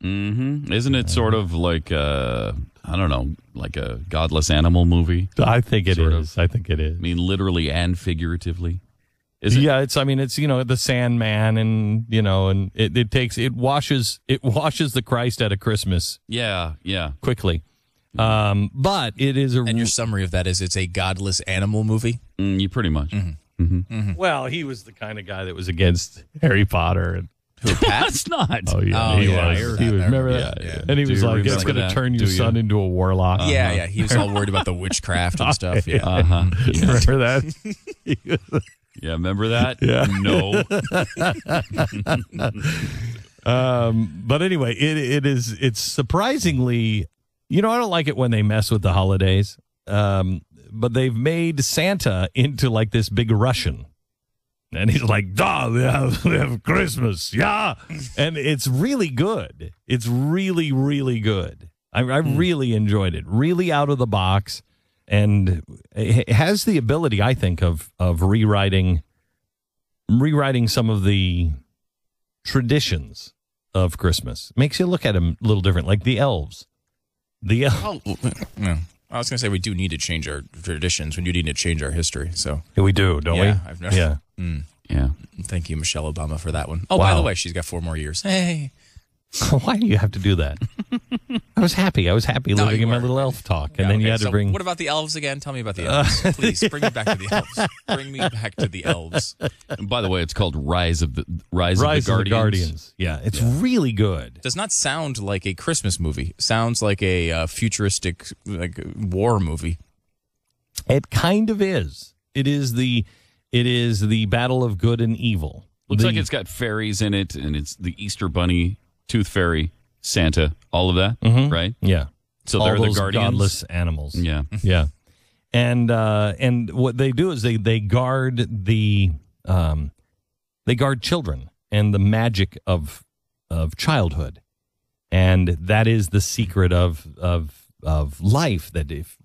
now. Mm-hmm. Isn't it sort of like I don't know, like a godless animal movie? I think it is. I think it is. I mean, literally and figuratively. Is it? Yeah, it's the Sandman, and and it washes the Christ out of Christmas. Yeah. Quickly. But it is And your summary of that is it's a godless animal movie? You pretty much. Mm-hmm. Mm-hmm. Mm-hmm. Well, he was the kind of guy that was against Harry Potter. And, who, Pat? That's not. oh, yeah. He was. Remember that? Yeah. And he was like, it's going to that? turn your son into a warlock. Yeah. He was all worried about the witchcraft and stuff. Yeah. Uh-huh. Yeah. Remember that? Yeah, remember that? Yeah. No. But anyway, it's surprisingly, I don't like it when they mess with the holidays. But they've made Santa into like this big Russian. And he's like, we have Christmas. Yeah. And it's really good. It's really, really good. I really enjoyed it. Really out of the box. And it has the ability, I think, of rewriting some of the traditions of Christmas. Makes you look at them a little different, like the elves. Yeah. I was going to say we do need to change our traditions. We do need to change our history. So Yeah, we do, don't we? I've never, Yeah. Yeah. Thank you, Michelle Obama, for that one. Oh, Wow. by the way, she's got 4 more years. Hey. Why do you have to do that? I was happy living in my little elf talk. And then you had to bring... What about the elves again? Tell me about the elves. Please, bring me back to the elves. Bring me back to the elves. And by the way, it's called Rise of the Guardians. Yeah, it's really good. Does not sound like a Christmas movie. Sounds like a futuristic war movie. It kind of is. It is the battle of good and evil. Looks like it's got fairies in it, and it's the Easter Bunny, Tooth Fairy, Santa, all of that, right? Yeah. So all they're the those guardians. godless animals. Yeah. Yeah. And what they do is they guard they guard children and the magic of childhood. And that is the secret of life, that if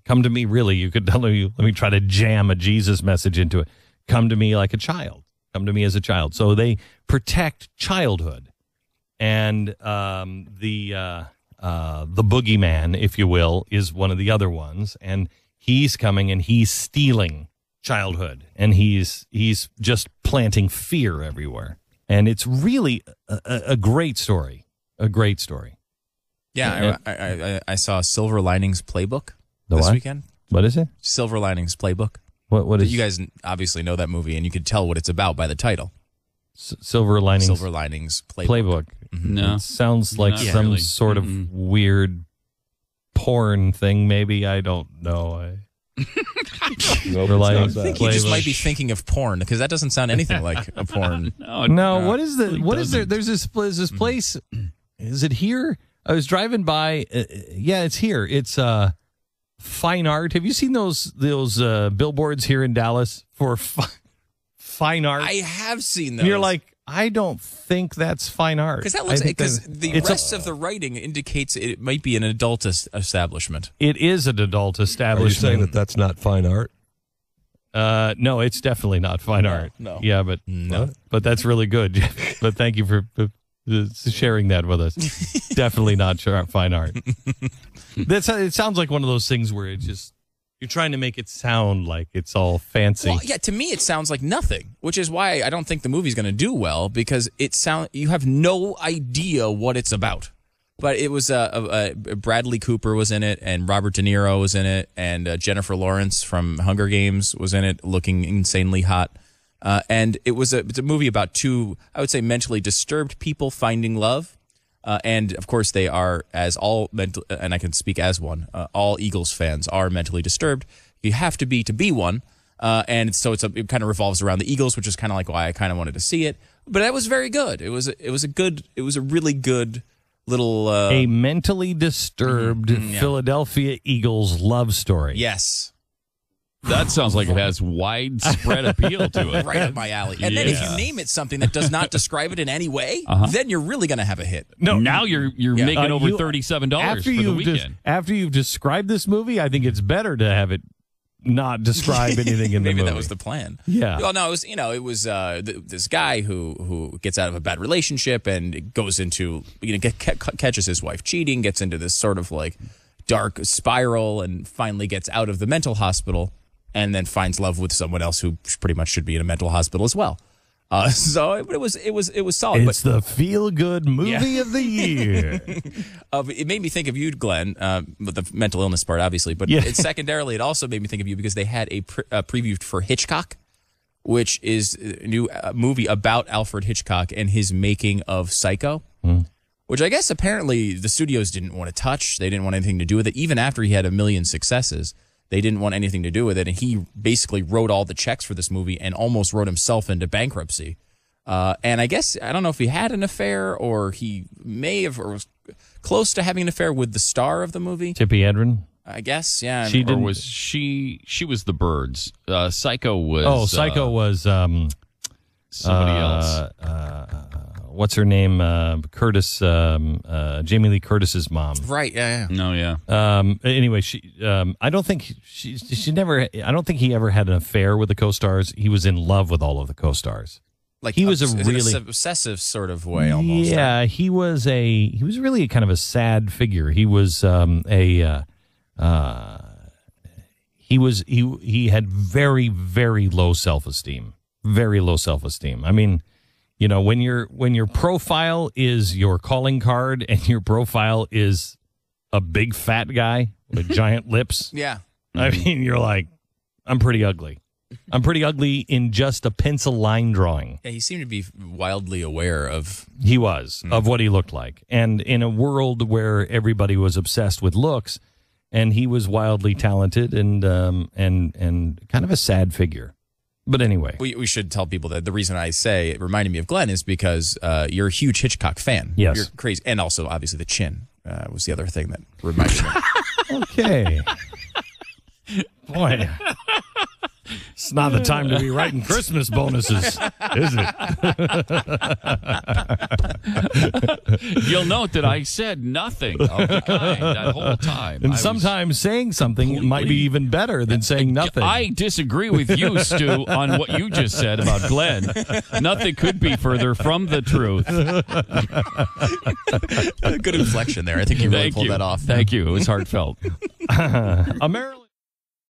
come to me, really, you could tell me, let me try to jam a Jesus message into it. Come to me like a child. Come to me as a child. So they protect childhood. And the boogeyman, if you will, is one of the other ones, and he's coming and he's stealing childhood, and he's just planting fear everywhere. And it's really a great story. A great story. Yeah, I saw Silver Linings Playbook The this what? weekend. What is it? Silver Linings Playbook. What is You guys obviously know that movie, and you could tell what it's about by the title. Silver Linings Silver Linings Playbook. Playbook? No. It sounds like Not some really. sort of weird porn thing, maybe. I don't know. Silver Linings I think you just Playbook. might be thinking of porn, because that doesn't sound anything like a porn. No, what is the? What is there? doesn't. There's this place. Is it here? I was driving by. Yeah, it's here. It's fine art. Have you seen those billboards here in Dallas for fine art? I have seen those. And you're like, I don't think that's fine art. Because that looks because the rest of the writing indicates it might be an adult establishment. It is an adult Are you establishment. saying that that's not fine art? No, it's definitely not fine art. no. Yeah, but but that's really good. But thank you for sharing that with us. Definitely not fine art. It sounds like one of those things where it just you're trying to make it sound like it's all fancy. Well, yeah, to me it sounds like nothing, which is why I don't think the movie's going to do well, because you have no idea what it's about. But it was Bradley Cooper was in it, and Robert De Niro was in it, and Jennifer Lawrence from Hunger Games was in it, looking insanely hot. And it's a movie about 2, I would say, mentally disturbed people finding love. And of course, they are, as all mental, and I can speak as one. All Eagles fans are mentally disturbed. You have to be one, and so it kind of revolves around the Eagles, which is kind of like why I kind of wanted to see it. But that was very good. It was a really good little a mentally disturbed Philadelphia Eagles love story. Yes. That sounds like it has widespread appeal to it. Right up my alley. And then if you name it something that does not describe it in any way, then you're really going to have a hit. No, now you're making over $37 after for the weekend. After you've described this movie, I think it's better to have it not describe anything in the movie. Maybe that was the plan. Yeah. Well, no, it was this guy who gets out of a bad relationship and goes into catches his wife cheating, gets into this sort of like dark spiral, and finally gets out of the mental hospital, and then finds love with someone else who pretty much should be in a mental hospital as well. So it was solid. It's the feel-good movie of the year. It made me think of you, Glenn, with the mental illness part, obviously. But secondarily, it also made me think of you because they had a preview for Hitchcock, which is a new movie about Alfred Hitchcock and his making of Psycho, which I guess apparently the studios didn't want to touch. They didn't want anything to do with it. Even after he had a million successes, they didn't want anything to do with it. And he basically wrote all the checks for this movie and almost wrote himself into bankruptcy. And I guess, I don't know if he had an affair or he may have, or was close to having an affair with the star of the movie. Tippi Hedren? I guess, yeah. Or was she was the Birds. Psycho was... Oh, Psycho was... somebody else. What's her name? Jamie Lee Curtis's mom. Right, yeah. No, yeah. Anyway, I don't think I don't think he ever had an affair with the co-stars. He was in love with all of the co-stars. Like he was in an obsessive sort of way, almost. Yeah, right? he was really kind of a sad figure. He was he had very, very low self-esteem. Very low self-esteem. I mean, when your profile is your calling card and your profile is a big fat guy with giant lips. Yeah. I mean, you're like, I'm pretty ugly. I'm pretty ugly in just a pencil line drawing. Yeah, he seemed to be wildly aware of... He was, of what he looked like. And in a world where everybody was obsessed with looks, and he was wildly talented and kind of a sad figure. But anyway. We should tell people that the reason I say it reminded me of Glenn is because you're a huge Hitchcock fan. Yes. You're crazy. And also, obviously, the chin was the other thing that reminded me. Okay. Boy. It's not the time to be writing Christmas bonuses, is it? You'll note that I said nothing of the kind that whole time. And sometimes saying something might be even better than saying nothing. I disagree with you, Stu, on what you just said about Glenn. Nothing could be further from the truth. Good inflection there. I think you really pulled that off. Thank you. It was heartfelt. Maryland.